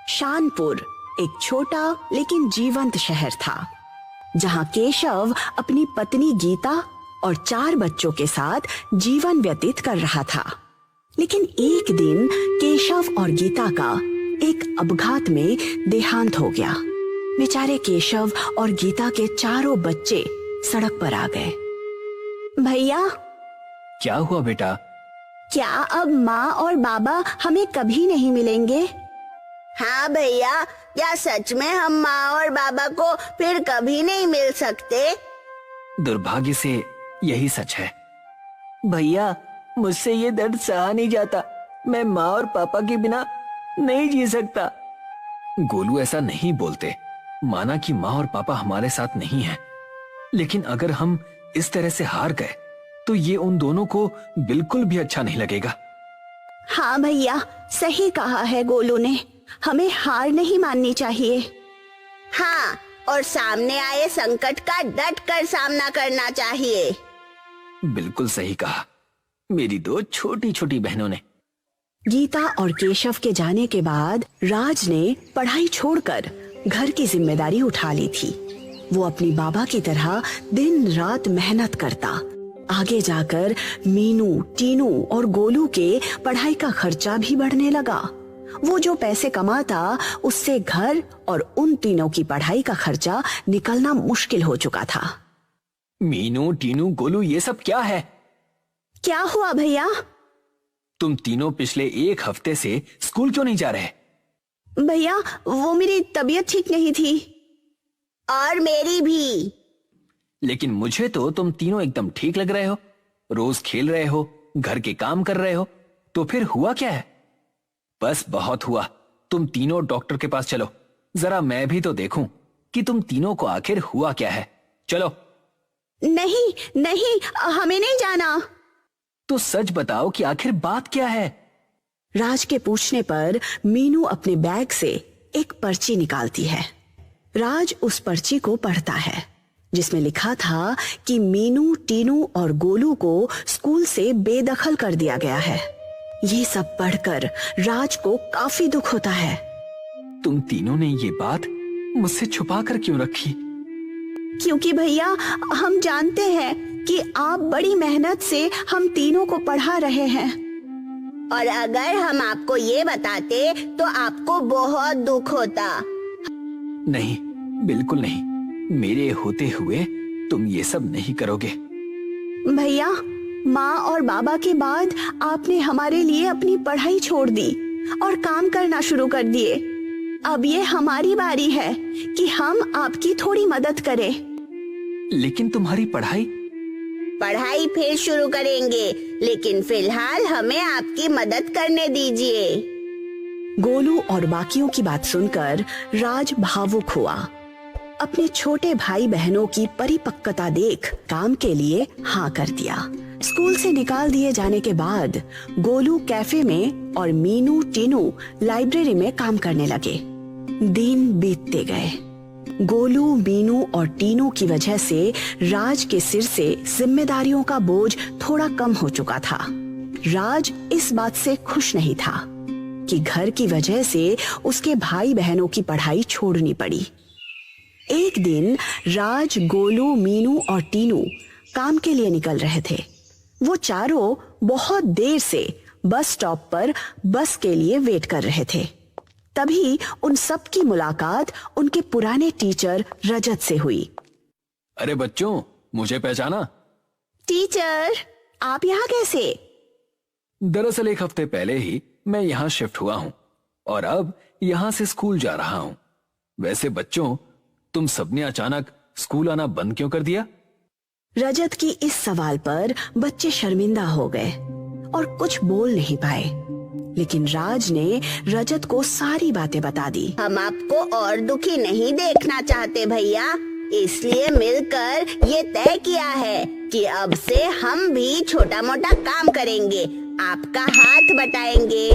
शानपुर एक छोटा लेकिन जीवंत शहर था, जहां केशव अपनी पत्नी गीता और 4 बच्चों के साथ जीवन व्यतीत कर रहा था। लेकिन एक दिन केशव और गीता का एक अपघात में देहांत हो गया। बेचारे केशव और गीता के चारों बच्चे सड़क पर आ गए। भैया, क्या हुआ बेटा? क्या अब माँ और बाबा हमें कभी नहीं मिलेंगे? हाँ भैया, क्या सच में हम माँ और बाबा को फिर कभी नहीं मिल सकते? दुर्भाग्य से यही सच है। भैया, मुझसे ये दर्द सहा नहीं जाता। मैं माँ और पापा के बिना नहीं जी सकता। गोलू, ऐसा नहीं बोलते। माना कि माँ और पापा हमारे साथ नहीं हैं, लेकिन अगर हम इस तरह से हार गए तो ये उन दोनों को बिल्कुल भी अच्छा नहीं लगेगा। हाँ भैया, सही कहा है गोलू ने। हमें हार नहीं माननी चाहिए। हाँ, और सामने आए संकट का डट कर सामना करना चाहिए। बिल्कुल सही कहा मेरी 2 छोटी छोटी बहनों ने। गीता और केशव के जाने के बाद राज ने पढ़ाई छोड़कर घर की जिम्मेदारी उठा ली थी। वो अपनी बाबा की तरह दिन रात मेहनत करता। आगे जाकर मीनू, टीनू और गोलू के पढ़ाई का खर्चा भी बढ़ने लगा। वो जो पैसे कमाता उससे घर और उन तीनों की पढ़ाई का खर्चा निकलना मुश्किल हो चुका था। मीनू, टीनू, गोलू, ये सब क्या है? क्या हुआ भैया? तुम तीनों पिछले 1 हफ्ते से स्कूल क्यों नहीं जा रहे? भैया, वो मेरी तबीयत ठीक नहीं थी। और मेरी भी। लेकिन मुझे तो तुम तीनों एकदम ठीक लग रहे हो। रोज खेल रहे हो, घर के काम कर रहे हो। तो फिर हुआ क्या है? बस बहुत हुआ। तुम तीनों डॉक्टर के पास चलो। जरा मैं भी तो देखूं कि तुम तीनों को आखिर हुआ क्या है। चलो। नहीं नहीं, हमें नहीं जाना। तो सच बताओ कि आखिर बात क्या है? राज के पूछने पर मीनू अपने बैग से एक पर्ची निकालती है। राज उस पर्ची को पढ़ता है, जिसमें लिखा था कि मीनू, टीनू और गोलू को स्कूल से बेदखल कर दिया गया है। ये सब पढ़कर राज को काफी दुख होता है। तुम तीनों ने ये बात मुझसे छुपा कर क्यों रखी? क्योंकि भैया, हम जानते हैं कि आप बड़ी मेहनत से हम तीनों को पढ़ा रहे हैं। और अगर हम आपको ये बताते तो आपको बहुत दुख होता। नहीं, बिल्कुल नहीं। मेरे होते हुए तुम ये सब नहीं करोगे। भैया, माँ और बाबा के बाद आपने हमारे लिए अपनी पढ़ाई छोड़ दी और काम करना शुरू कर दिए। अब ये हमारी बारी है कि हम आपकी थोड़ी मदद करें। लेकिन तुम्हारी पढ़ाई पढ़ाई फिर शुरू करेंगे, लेकिन फिलहाल हमें आपकी मदद करने दीजिए। गोलू और बाकियों की बात सुनकर राज भावुक हुआ। अपने छोटे भाई बहनों की परिपक्वता देख काम के लिए हाँ कर दिया। स्कूल से निकाल दिए जाने के बाद गोलू कैफे में और मीनू, टीनू लाइब्रेरी में काम करने लगे। दिन बीतते गए। गोलू, मीनू और टीनू की वजह से राज के सिर से जिम्मेदारियों का बोझ थोड़ा कम हो चुका था। राज इस बात से खुश नहीं था कि घर की वजह से उसके भाई बहनों की पढ़ाई छोड़नी पड़ी। एक दिन राज, गोलू, मीनू और टीनू काम के लिए निकल रहे थे। वो चारों बहुत देर से बस स्टॉप पर बस के लिए वेट कर रहे थे। तभी उन सब की मुलाकात उनके पुराने टीचर रजत से हुई। अरे बच्चों, मुझे पहचाना? टीचर, आप यहाँ कैसे? दरअसल 1 हफ्ते पहले ही मैं यहाँ शिफ्ट हुआ हूँ और अब यहाँ से स्कूल जा रहा हूँ। वैसे बच्चों, तुम सबने अचानक स्कूल आना बंद क्यों कर दिया? रजत की इस सवाल पर बच्चे शर्मिंदा हो गए और कुछ बोल नहीं पाए। लेकिन राज ने रजत को सारी बातें बता दी। हम आपको और दुखी नहीं देखना चाहते भैया, इसलिए मिलकर ये तय किया है कि अब से हम भी छोटा मोटा काम करेंगे, आपका हाथ बटाएंगे।